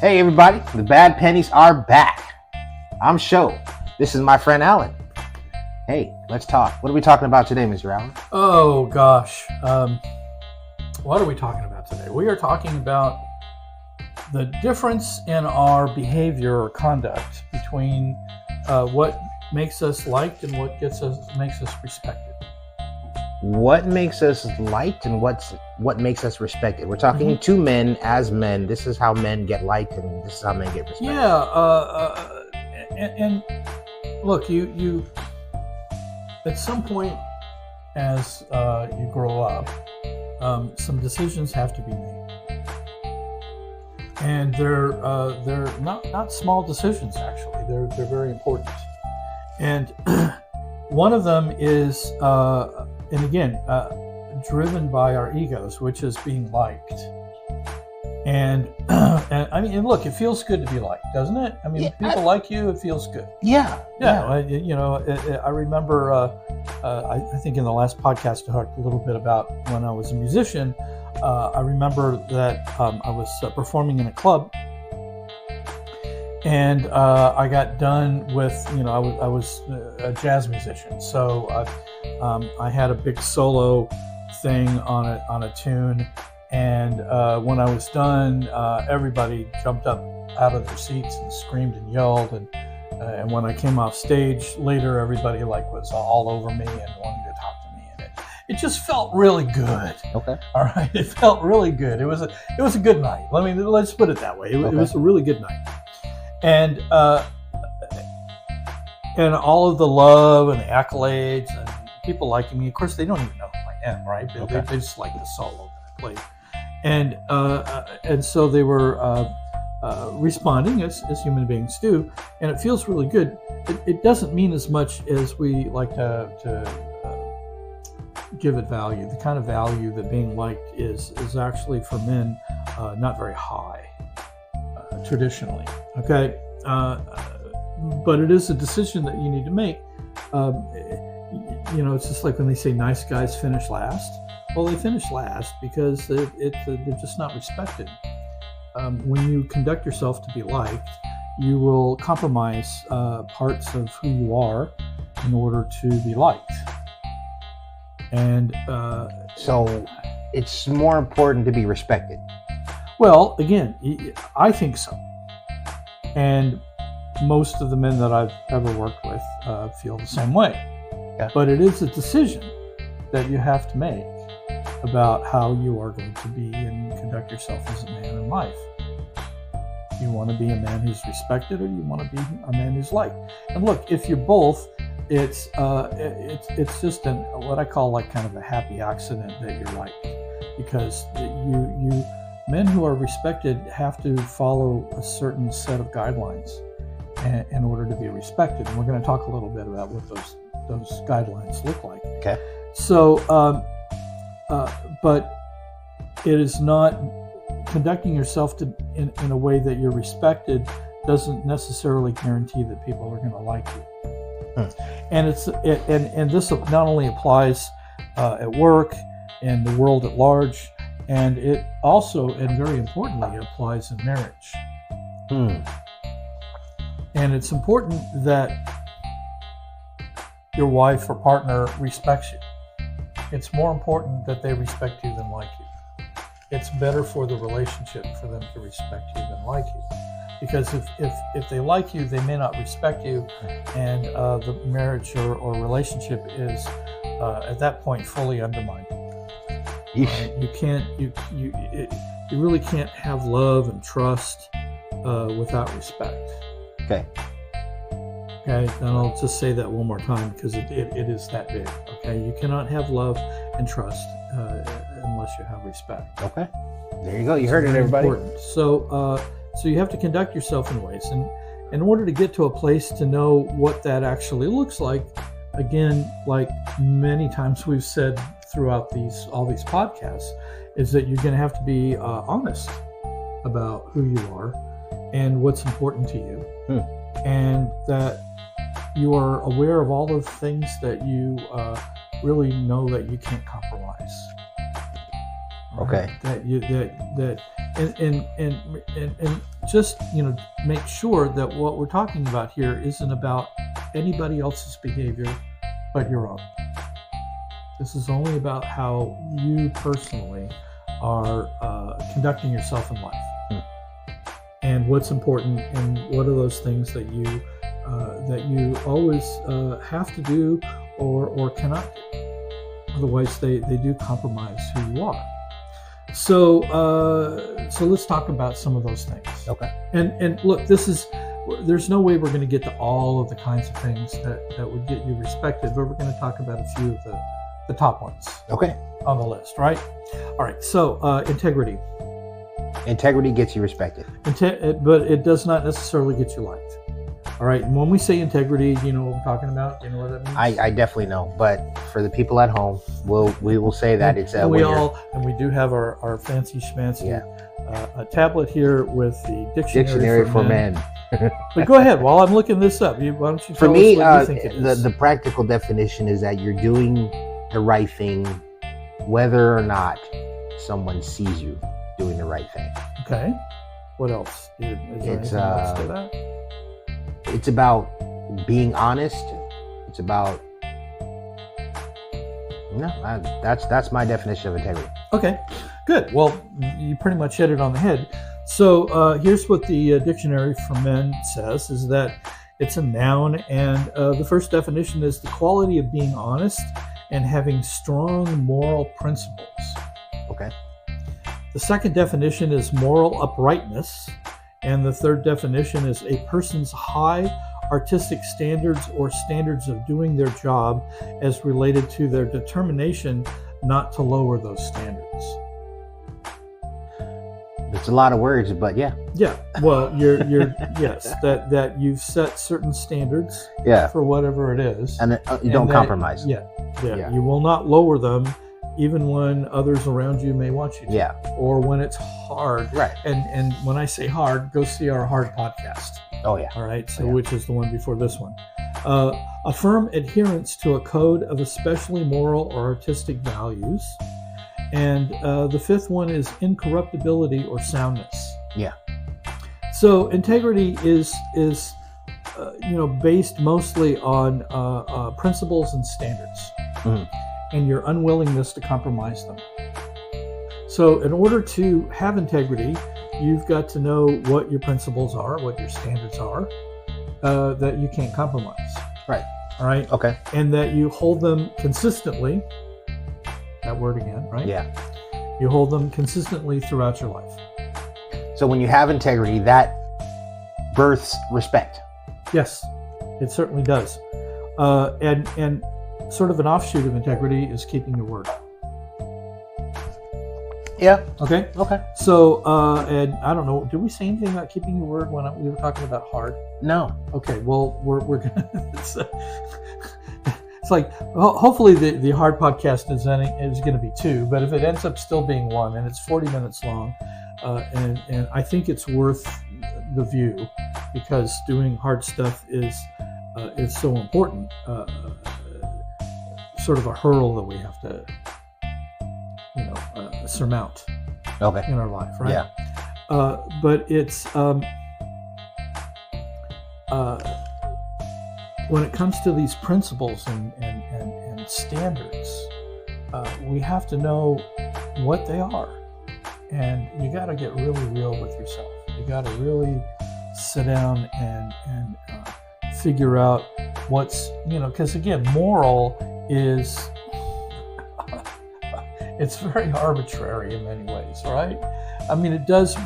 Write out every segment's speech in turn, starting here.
Hey everybody, the Bad Pennies are back. I'm Sho. This is my friend Alan. Hey, let's talk. What are we talking about today, Mr. Allen? Oh gosh, what are we talking about today? We are talking about the difference in our behavior or conduct between what makes us liked and what makes us respected. What makes us liked and what makes us respected? We're talking to men as men. This is how men get liked, and this is how men get respected. Yeah, and look, you at some point as you grow up, some decisions have to be made, and they're not small decisions. Actually, they're very important, and one of them is. And again, driven by our egos, which is being liked. And I mean, look, it feels good to be liked, doesn't it? I mean, people like you, it feels good. Yeah. I remember, I think in the last podcast, I talked a little bit about when I was a musician. I remember that I was performing in a club. And I got done with, I was a jazz musician, so I had a big solo thing on a tune, and when I was done, everybody jumped up out of their seats and screamed and yelled, and when I came off stage later, everybody was all over me and wanted to talk to me, and it just felt really good. Okay. All right, it felt really good. It was a good night. Let's put it that way. It was a really good night. And all of the love and the accolades and people liking me. Of course, they don't even know who I am, right? They just like the solo that I played, and so they were responding as human beings do, and it feels really good. It doesn't mean as much as we like to give it value. The kind of value that being liked is actually for men not very high. Traditionally, okay, but it is a decision that you need to make. It's just like when they say nice guys finish last. Well, they finish last because they're just not respected. When you conduct yourself to be liked, you will compromise parts of who you are in order to be liked. And so it's more important to be respected. Well, again, I think so. And most of the men that I've ever worked with feel the same way. Yeah. But it is a decision that you have to make about how you are going to be and conduct yourself as a man in life. Do you want to be a man who's respected, or do you want to be a man who's liked? And look, if you're both, it's just what I call kind of a happy accident that you're liked, because you men who are respected have to follow a certain set of guidelines in order to be respected. And we're going to talk a little bit about what those guidelines look like. Okay. So, but it is not conducting yourself in a way that you're respected doesn't necessarily guarantee that people are going to like you. And and this not only applies at work and the world at large, and it also, and very importantly, applies in marriage. And it's important that your wife or partner respects you. It's more important that they respect you than like you. It's better for the relationship for them to respect you than like you. Because if they like you, they may not respect you, and the marriage or relationship is at that point fully undermined. You really can't have love and trust without respect. Okay, and I'll just say that one more time because it is that big. Okay, you cannot have love and trust unless you have respect. Okay, there you go. You heard it, everybody. Important. So you have to conduct yourself in ways, and in order to get to a place to know what that actually looks like, again, like many times we've said throughout all these podcasts, is that you're going to have to be honest about who you are and what's important to you, and that you are aware of all the things that you really know that you can't compromise. Okay. That and just make sure that what we're talking about here isn't about anybody else's behavior but your own. This is only about how you personally are conducting yourself in life, and what's important, and what are those things that you always have to do or cannot do. Otherwise, they do compromise who you are. So let's talk about some of those things. Okay. And look, there's no way we're going to get to all of the kinds of things that would get you respected, but we're going to talk about a few of the top ones. Okay. On the list, right? All right. So integrity. Integrity gets you respected. But it does not necessarily get you liked. All right. And when we say integrity, do you know what we're talking about? Do you know what that means? I definitely know. But for the people at home, we will say that it's and we do have our fancy schmancy a tablet here with the dictionary for men. But go ahead while I'm looking this up. Why don't you tell us what you think it is? The practical definition is that you're doing the right thing, whether or not someone sees you doing the right thing. Okay. What else? Is there anything else to that? It's about being honest. It's about that's my definition of integrity. Okay, good. Well, you pretty much hit it on the head. So here's what the dictionary for men says: is that it's a noun, and the first definition is the quality of being honest and having strong moral principles. Okay. The second definition is moral uprightness. And the third definition is a person's high artistic standards or standards of doing their job as related to their determination not to lower those standards. It's a lot of words, but yeah. Yeah. Well, you're yes, that you've set certain standards for whatever it is. And you don't compromise. Yeah. You will not lower them even when others around you may want you to. Yeah. Or when it's hard. Right. And when I say hard, go see our hard podcast. Oh, yeah. All right. So which is the one before this one. A firm adherence to a code of especially moral or artistic values. And the fifth one is incorruptibility or soundness. Yeah. So integrity is based mostly on principles and standards. Mm-hmm. And your unwillingness to compromise them. So in order to have integrity, you've got to know what your principles are, what your standards are, that you can't compromise. Right. All right? Okay. And that you hold them consistently. That word again, right? Yeah. You hold them consistently throughout your life. So when you have integrity, that births respect. Yes, it certainly does. And sort of an offshoot of integrity is keeping your word. Yeah. Okay. So, and I don't know, did we say anything about keeping your word when we were talking about hard? No. Okay. Well, we're gonna. It's like hopefully the hard podcast is going to be 2, but if it ends up still being 1 and it's 40 minutes long, and I think it's worth the view because doing hard stuff is so important. Sort of a hurdle that we have to, surmount in our life, right? Yeah. But it's when it comes to these principles and standards, we have to know what they are, and you got to get really real with yourself. You got to really sit down and figure out what's because again, moral is it's very arbitrary in many ways, right? I mean, it does.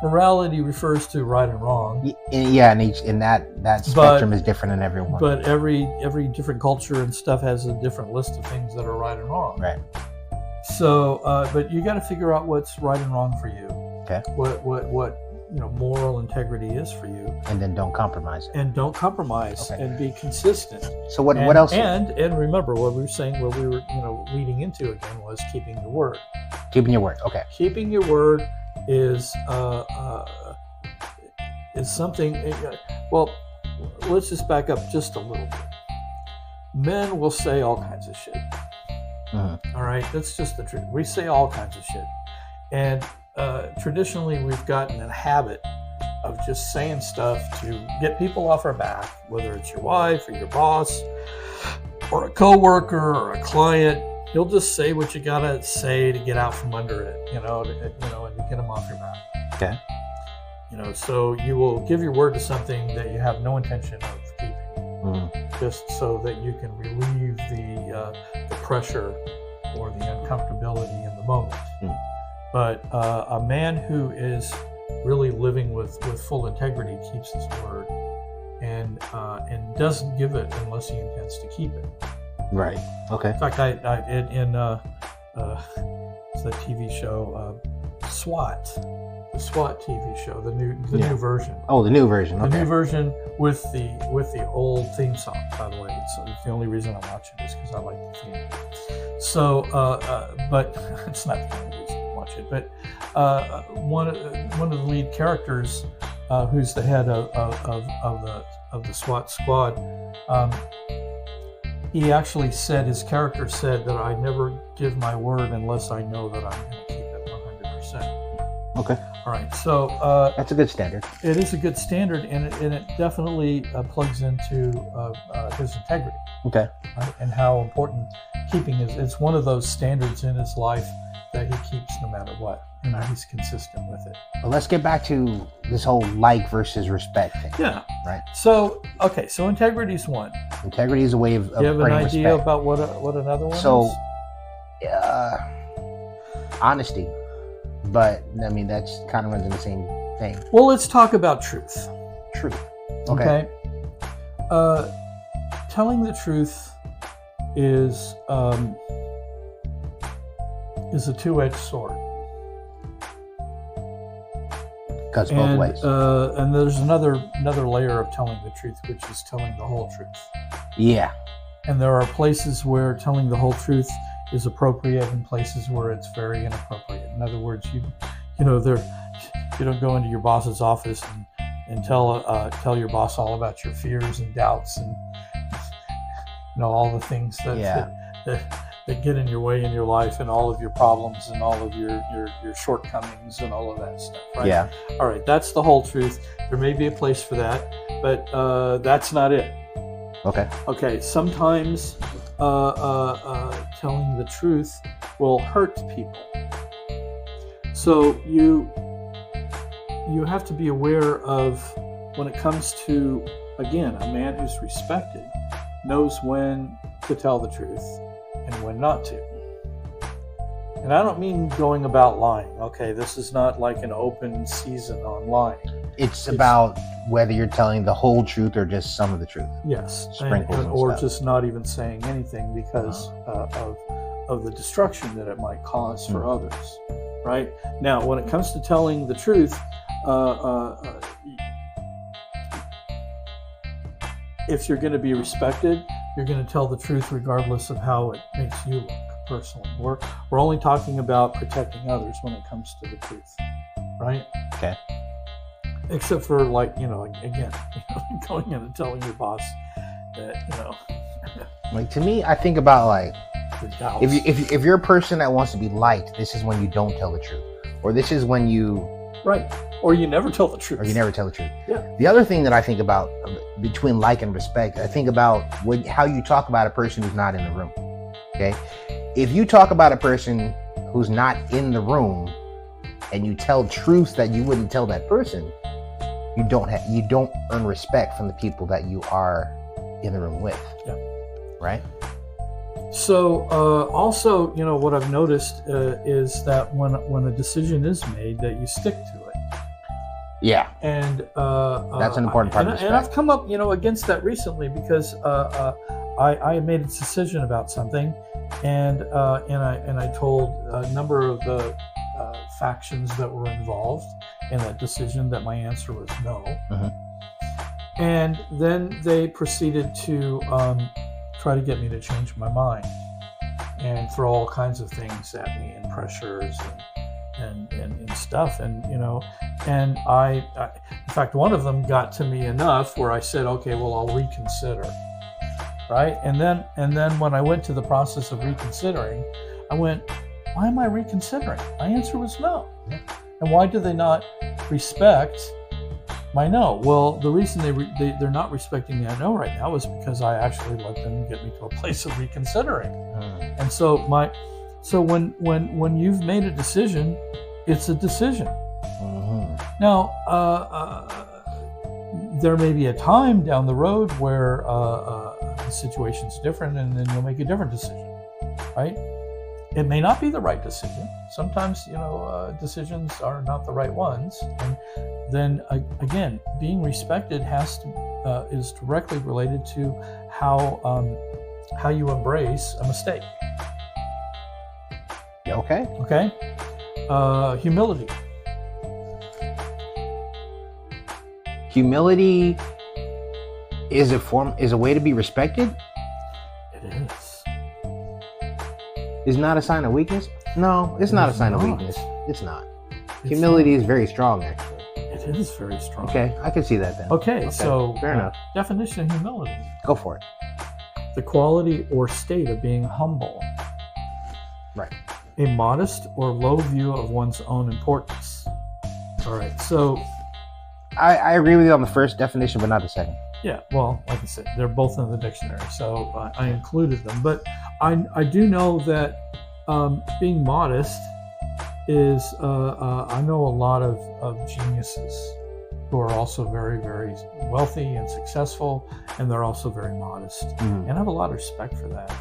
Morality refers to right and wrong. Yeah, and that spectrum is different in everyone. But every different culture and stuff has a different list of things that are right and wrong. Right. So, but you got to figure out what's right and wrong for you. Okay. What moral integrity is for you. And then don't compromise. And don't compromise. Okay. And be consistent. So what else? And remember what we were saying, what we were leading into again was keeping your word. Keeping your word. Okay. Keeping your word is something. Well, let's just back up just a little bit. Men will say all kinds of shit. Mm-hmm. All right, that's just the truth. We say all kinds of shit, and traditionally we've gotten in a habit of just saying stuff to get people off our back, whether it's your wife or your boss or a coworker or a client. You'll just say what you gotta say to get out from under it, and to get them off your back. Okay. So you will give your word to something that you have no intention of keeping, just so that you can relieve the pressure or the uncomfortability in the moment. But a man who is really living with full integrity keeps his word, and doesn't give it unless he intends to keep it. Right. Okay. In fact, in it's that TV show SWAT, the SWAT TV show, the new version. Oh, the new version. Okay. The new version with the old theme song. By the way, it's the only reason I watch it is because I like the theme. So, but it's not the only reason I watch it. But one of the lead characters, who's the head of the SWAT squad, he actually said, his character said that I never give my word unless I know that I'm going to keep it 100%. Okay. All right. So that's a good standard. It is a good standard, and it definitely plugs into his integrity. Okay. Right? And how important keeping is. It's one of those standards in his life that he keeps no matter what, and he's consistent with it. Well, let's get back to this whole like versus respect thing. Yeah. Right. So integrity is one. Integrity is a way of Do you have an idea respect. about what another one So, is? Honesty. But, I mean, that's kind of runs in the same thing. Well, let's talk about truth. Truth. Okay. Telling the truth is a two-edged sword. Cuts both ways. And there's another layer of telling the truth, which is telling the whole truth. Yeah. And there are places where telling the whole truth is appropriate, and places where it's very inappropriate. In other words, you don't go into your boss's office and tell your boss all about your fears and doubts and all the things that get in your way in your life, and all of your problems and all of your shortcomings and all of that stuff, right? Yeah. All right, that's the whole truth. There may be a place for that, but that's not it. Okay, sometimes telling the truth will hurt people. So you have to be aware of, when it comes to, again, a man who's respected knows when to tell the truth and when not to. And I don't mean going about lying. Okay, this is not like an open season on lying. It's about whether you're telling the whole truth or just some of the truth. Yes, Sprinkles and or stuff. just not even saying anything because of the destruction that it might cause for others. Right? Now, when it comes to telling the truth, if you're going to be respected, you're going to tell the truth regardless of how it makes you look personally. We're only talking about protecting others when it comes to the truth, right? Okay. Except for, again, going in and telling your boss that, Like, to me, I think about, like, the doubts. if you're a person that wants to be liked, this is when you don't tell the truth, or this is when you or you never tell the truth. Yeah. The other thing that I think about between like and respect, I think about how you talk about a person who's not in the room. Okay, if you talk about a person who's not in the room and you tell truths that you wouldn't tell that person, you don't earn respect from the people that you are in the room with. Yeah. Right. So also, what I've noticed is that when a decision is made, that you stick to it. Yeah. And that's an important part of respect. And I've come up, against that recently because I made a decision about something, and I told a number of the factions that were involved in that decision that my answer was no. Mm-hmm. And then they proceeded to try to get me to change my mind and throw all kinds of things at me, and pressures and stuff, and and I in fact, one of them got to me enough where I said, okay, well, I'll reconsider, right? And then when I went to the process of reconsidering, I went, why am I reconsidering? My answer was no. And why do they not respect my no? Well, the reason they're not respecting the I know right now is because I actually let them get me to a place of reconsidering. And so when you've made a decision, it's a decision. Now, there may be a time down the road where the situation's different, and then you'll make a different decision, right? It may not be the right decision. Sometimes, decisions are not the right ones, and then again, being respected is directly related to how you embrace a mistake. Okay. Okay. Humility. Humility is a way to be respected. It is. Is not a sign of weakness. No, it's not a sign of weakness. It's not. Humility is very strong, actually. It is very strong. Okay, I can see that then. Okay, so fair enough. Definition of humility. Go for it. The quality or state of being humble. Right. A modest or low view of one's own importance. All right, so I agree with you on the first definition, but not the second. yeah, well, like I said, they're both in the dictionary, so I included them. But I do know that being modest is, I know a lot of geniuses who are also very, very wealthy and successful, and they're also very modest. And I have a lot of respect for that.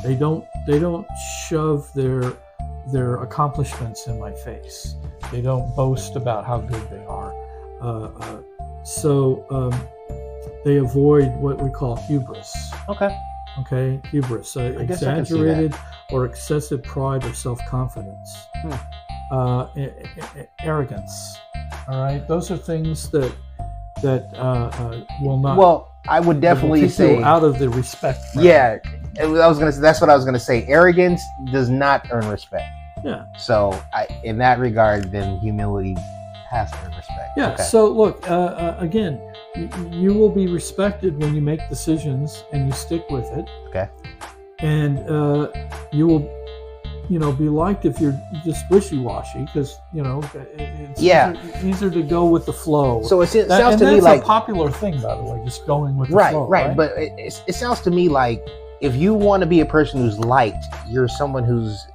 They don't shove their accomplishments in my face. They don't boast about how good they are. They avoid what we call hubris. Okay, hubris, exaggerated or excessive pride or self-confidence, arrogance. All right, those are things that will not. Well, I would definitely say out of the respect. Yeah, that's what I was gonna say. Arrogance does not earn respect. Yeah. So, in that regard, then humility has to earn respect. Yeah. Okay. So look, again, you will be respected when you make decisions and you stick with it. Okay. And you will, be liked if you're just wishy-washy, because it's easier to go with the flow. So it sounds to me that's like a popular thing, by the way, just going with the flow. Right. But it sounds to me like if you want to be a person who's liked, you're someone who's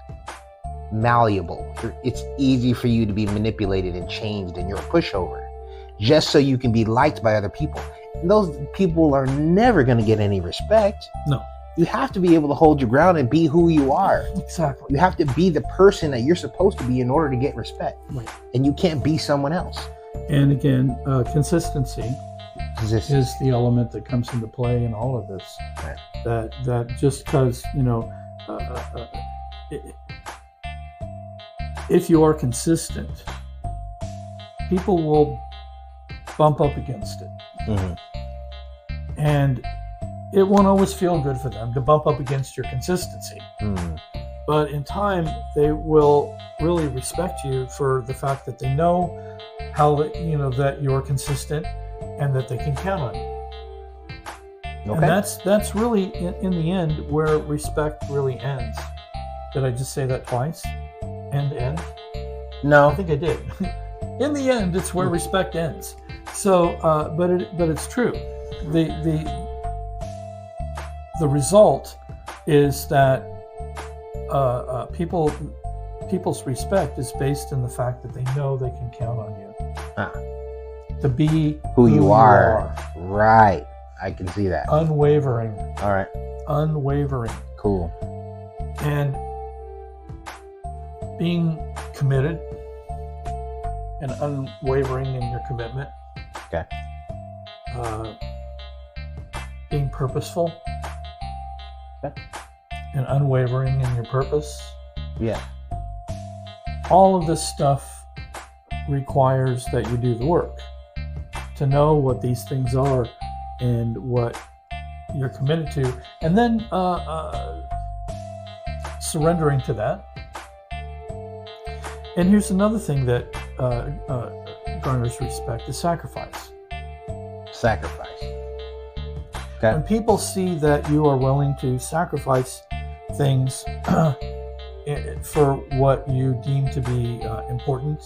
malleable. It's easy for you to be manipulated and changed, and you're a pushover, just so you can be liked by other people. And those people are never going to get any respect. No. You have to be able to hold your ground and be who you are. Exactly. You have to be the person that you're supposed to be in order to get respect. Right. And you can't be someone else. And again, consistency is the element that comes into play in all of this. Right. That just because, if you are consistent, people will bump up against it. And it won't always feel good for them to bump up against your consistency. But in time, they will really respect you for the fact that they know that you're consistent and that they can count on you. Okay. And that's really, in the end, where respect really ends. Did I just say that twice? End? No. I think I did. In the end, it's where respect ends. So, but it's true. The result is that people's respect is based in the fact that they know they can count on you to be who you are. Right. I can see that. Unwavering. All right. Unwavering. Cool. And being committed and unwavering in your commitment. Okay. Being purposeful. Okay. And unwavering in your purpose. Yeah. All of this stuff requires that you do the work to know what these things are and what you're committed to, and then surrendering to that. And here's another thing that garners respect: is sacrifice. Sacrifice. Okay. When people see that you are willing to sacrifice things for what you deem to be important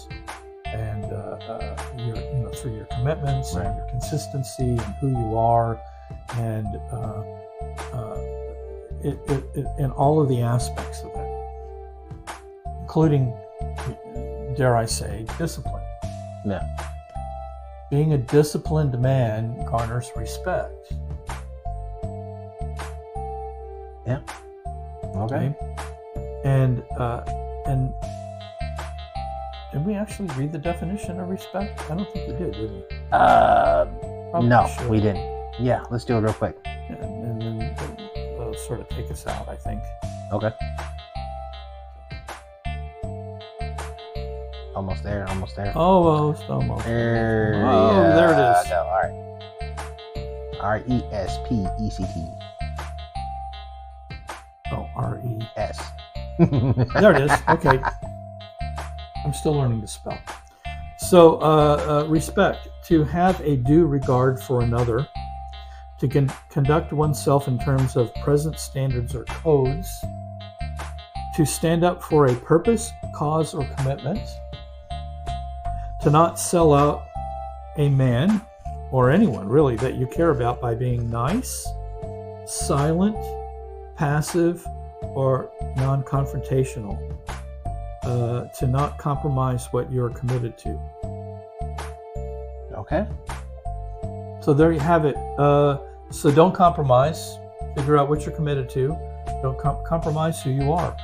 through your commitments Right. and your consistency and who you are, and in all of the aspects of it, including, dare I say, discipline. Yeah. Being a disciplined man garners respect. Yeah. Okay. And did we actually read the definition of respect? I don't think we did we? Probably No, should. we didn't. Yeah, let's do it real quick. And then they'll sort of take us out, I think. Okay. Almost there. Almost there. Almost. There, Oh, yeah, there it is. Go. All right. RESPECT. Oh, R-E. S. There it is. Okay. I'm still learning to spell. So, respect, to have a due regard for another, to conduct oneself in terms of present standards or codes, to stand up for a purpose, cause, or commitment, to not sell out a man or anyone really that you care about by being nice, silent, passive, or non-confrontational, to not compromise what you're committed to. Okay. So there you have it. So don't compromise. Figure out what you're committed to. Don't compromise who you are.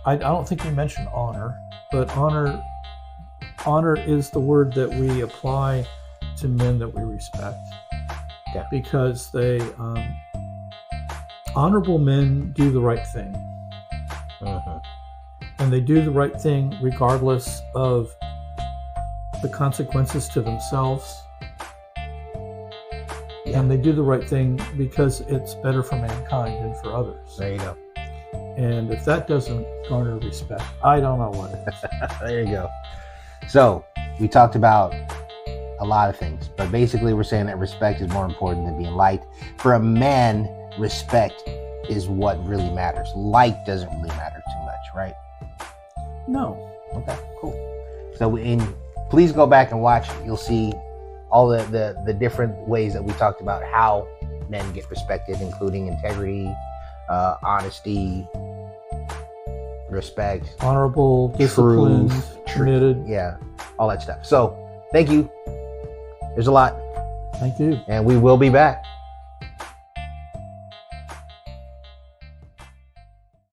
I don't think you mentioned honor, but honor is the word that we apply to men that we respect. Yeah. Because they honorable men do the right thing. Mm-hmm. And they do the right thing regardless of the consequences to themselves. Yeah. And they do the right thing because it's better for mankind and for others. There you go. And if that doesn't garner respect, I don't know what it is. There you go. So we talked about a lot of things, but basically we're saying that respect is more important than being liked. For a man, respect is what really matters. Like doesn't really matter too much, right? No. Okay, cool. So please go back and watch. You'll see all the different ways that we talked about how men get respected, including integrity, honesty, respect, Honorable, disciplined, committed. yeah, all that stuff. So thank you. There's a lot, Thank you. and we will be back.